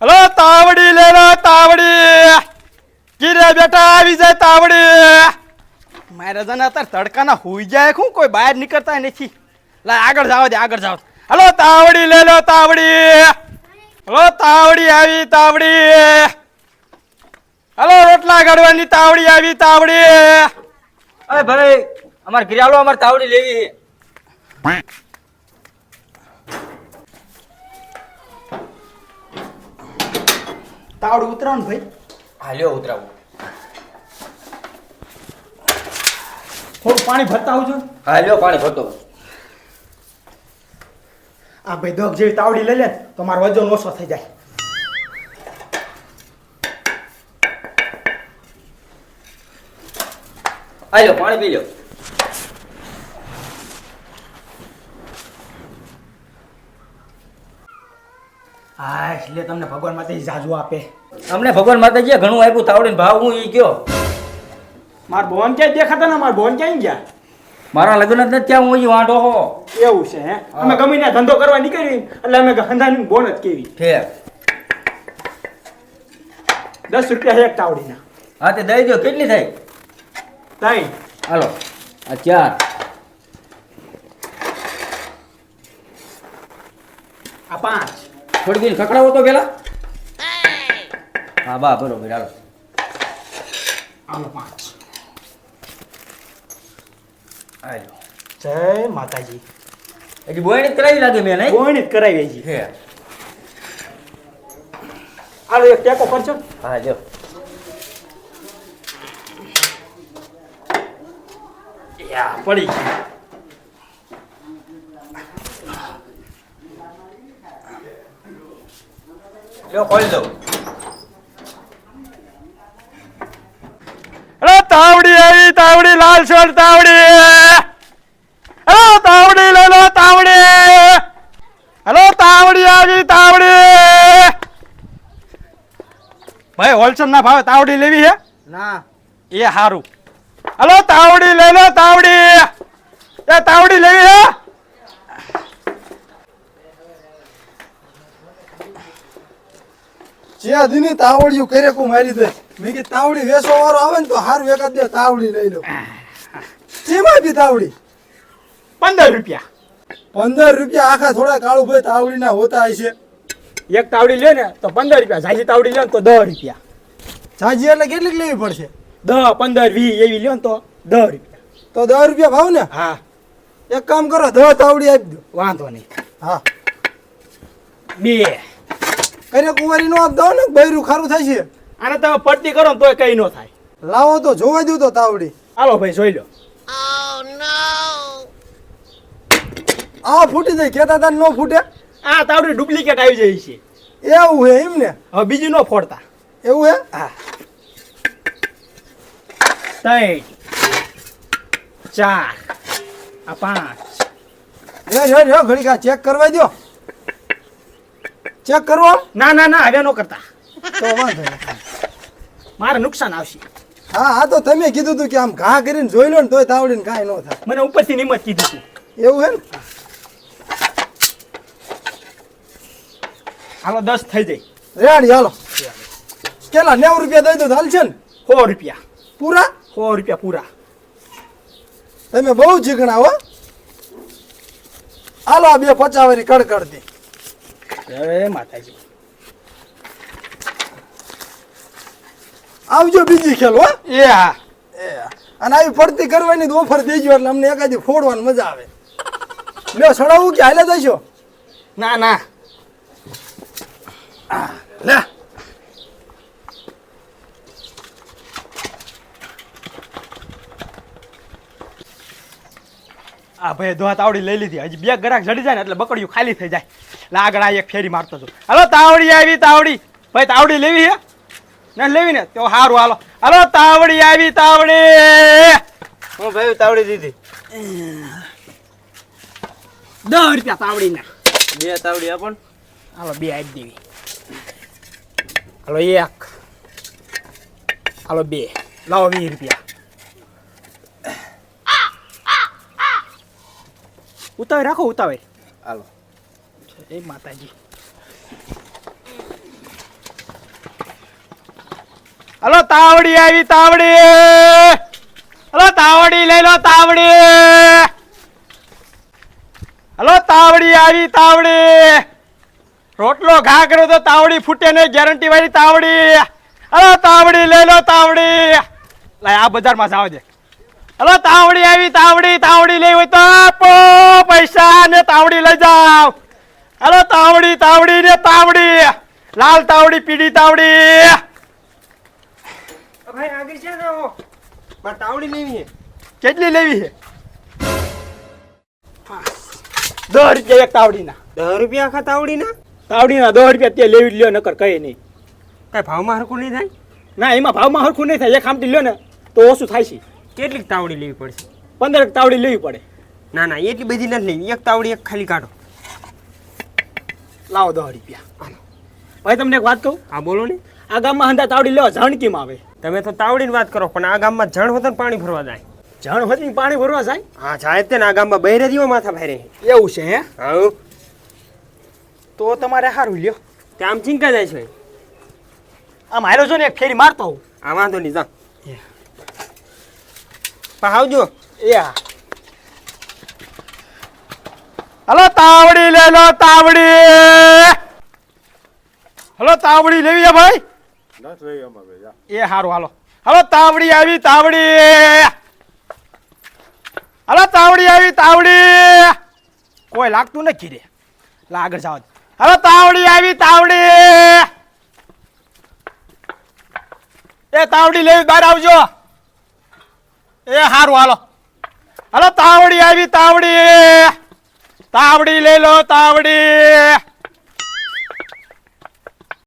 Hello તાવડી લે લો તાવડી કીરે બેટા આવી જાય તાવડી મારે જને અત્યારે તડકાના હુઈ જાય શું કોઈ બહાર નીકળતા નથી લા આગળ જાવ હલો તાવડી લે લો તાવડી હલો તાવડી આવી તાવડી હલો રોટલા ગાડવાની તાવડી આવી તાવડી અરે ભાઈ અમાર ઘરે આવો અમાર તાવડી લેવી છે તાવડી ઉતરાવ ને ભાઈ હાલ્યો ઉતરાવું થોડું પાણી ભરતા આવજો હાલ્યો પાણી ભરતો આ ભાઈ દગ જેવી તાવડી લઈ લે તો મારો વજન ઓછો થઈ જાય હાલ્યો પાણી પી લો હા એટલે તમને ભગવાન માતાજી જાજુ આપે અમને ભગવાન માતાજીએ ઘણું આપ્યું તાવડીને ભાવ હું ઈ કયો માર બોન ક્યાંય દેખાતા ને માર બોન ક્યાંય ગયા મારા લગ્ન જ નથી ત્યાં હું ઈ વાંઢો હો એવું છે હે અમે ગમે ત્યાં ધંધો કરવા નીકળી એટલે અમે હંધાની બોન જ કેવી ફેર 10 રૂપિયા એક તાવડીના હા તે દઈ દો કેટલી થાય ત્રણ હાલો આ 4 આ 5 થોડી દિન ખકડાવો તો પેલા હા બા બરોબર હાલો આલો 5 હાલો જય માતાજી હજી બોયણી જ કરાવી લાગે મેં નહીં બોન જ કરાવી છે હે આલો એક ટેકો કરજો હા જો યા પડી ગઈ લ્યો ખોલી દો અરે તાવડી આવી તાવડી લાલ સોળ તાવડી હલો તાવડી લે લો તાવડી હલો તાવડી આવી તાવડી ભાઈ હોલસેલ ના ભાવે તાવડી લેવી છે ના એ હારું હલો તાવડી લે લો તાવડી એ તાવડી લેવી છે જ્યાં દીની તાવડિયું કરે કો મારી દે મેં કે તાવડી વેસો વાળો આવે ને તો હારું એક જ દે તાવડી લઈ લો ચેમાં બી તાવડી 15 રૂપિયા 15 રૂપિયા આખા થોડા કાળુભાઈ તાવડી ના હોતા હશે એક તાવડી લે ને તો 15 રૂપિયા ઝાજી તાવડી લે ને તો 10 રૂપિયા જાજી એટલે કેટલીક લેવી પડશે 10 15 20 એવી લ્યો ને તો 10 રૂપિયા તો 10 રૂપિયા ભાવ ને હા એક કામ કરો 10 તાવડી આપી દો વાંધો નહીં હા બે કરે કુંવારી નો આપ દો ને બૈરું ખારું થાય છે આને તમે પડતી કરો ને તોય કઈ ન થાય લાવો તો જોવા દઉં તો તાવડી હાલો ભાઈ જોઈ લો આ ફૂટી જાય કેતા તા નો ફૂટે આ તાવડી ડુપ્લિકેટ આવી જાય છે એવું હે એમ ને હવે બીજું ન ફોડતા એવું હે હા 3 4 આ 5 હે ઘડી કા ચેક કરવા દો ચેક કરો ના હવે ન કરતા તો વાંધો નહીં. મારે નુકસાન આવશે હા તો તમે કીધું તું કે આમ ઘા કરીને જોઈ લો ને તોય તાવડીને કાંઈ ન થાય મને ઉપરથી નિમત કીધું હતું એવું હે ને હાલો 10 થઈ જાય રેડી હાલો કેટલા 90 રૂપિયા દઈ દો તો હાલશે ને 100 રૂપિયા પૂરા 100 રૂપિયા પૂરા તમે બહુ ચીકણા હો હાલો આ 250 વાળી કડકડતી જય માતાજી આવજો બીજી ખેલ હો એ હા અને આવી પડતી કરવાની ઓફર દેજો એટલે અમને એકાદી ફોડવાની મજા આવે લ્યો સડાવું કે હાલે જશો ના લે આ ભાઈ દોહા તાવડી લઈ લીધી હજી બે ગ્રાહક જડી જાય ને એટલે બકડીયું ખાલી થઈ જાય એટલે આગળ આ એક ફેરી મારતો છું હાલો તાવડી આવી તાવડી ભાઈ તાવડી લેવી છે ને લેવી ને તો સારું હાલો તાવડી આવી તાવડી હું ભાઈ તાવડી દીધી 10 રૂપિયા તાવડી ના 2 તાવડી આપણ હાલો 2 આપી દેવી હાલો 1 હાલો 2 લાવો 20 રૂપિયા ઉતાવળ રાખો ઉતાવળ હાલો એ માતાજી હલો તાવડી આવી તાવડી. હલો તાવડી લઈ લો તાવડી. હલો તાવડી આવી તાવડી. રોટલો ઘા કર્યો તો તાવડી ફૂટે ને ગેરંટી વાળી તાવડી. હલો તાવડી લઈ લો તાવડી. લાય આ બજારમાં જાવ દે. હલો તાવડી આવી તાવડી. તાવડી લઈ હોય તો આપો પૈસા ને તાવડી લઈ જાવ. હલો તાવડી તાવડી ને તાવડી. લાલ તાવડી પીળી તાવડી. ભાઈ આગળ છે ને મારે તાવડી લેવી છે. કેટલી લેવી છે? 10 રૂપિયા એક તાવડીના. 10 રૂપિયા આખા તાવડીના? તાવડીના 10 રૂપિયા તે લેવી જ લ્યો, નકર કઈ નહીં. કઈ ભાવમાં હરખું નહીં થાય? ના એમાં ભાવમાં હરખું નહીં થાય. એક આમટી લ્યો ને તો ઓછું થાય છે. કેટલીક તાવડી લેવી પડશે? 15 તાવડી લેવી પડે. ના ના એટલી બધી નથી લેવી. એક તાવડી એક ખાલી કાઢો. લાવો 10 રૂપિયા. ભાઈ તમને એક વાત કહું? હા બોલો ને. આ ગામમાં હંધા તાવડી લેવા જણ કેમ આવે? તમે તો તાવડીની વાત કરો પણ આ ગામમાં જણ હોત ને પાણી ભરવા જાય. જણ હોતી પાણી ભરવા જાય? હા જાય જ તે ને. આ ગામમાં બહેરે દીવો માથા ભારે. એવું છે હે? હા તો તમારે સારું લ્યો. તે આમ ચીંકા જાય છે. આમ હારો છો ને એક ફેરી મારતો હું. આ વાંધો નહીં જા. પણ આવજો. યા હલો તાવડી લે લો તાવડી. હલો તાવડી લેવી છે ભાઈ? એ હારું હાલો. હલો તાવડી આવી તાવડી. હલો તાવડી આવી તાવડી. કોઈ લાગતું નથી રે. લા આગળ જાવ. હલો તાવડી આવી તાવડી. એ તાવડી લેવી બહાર આવજો. એ હારું હાલો. હલો તાવડી આવી તાવડી. તાવડી લઈ લો તાવડી.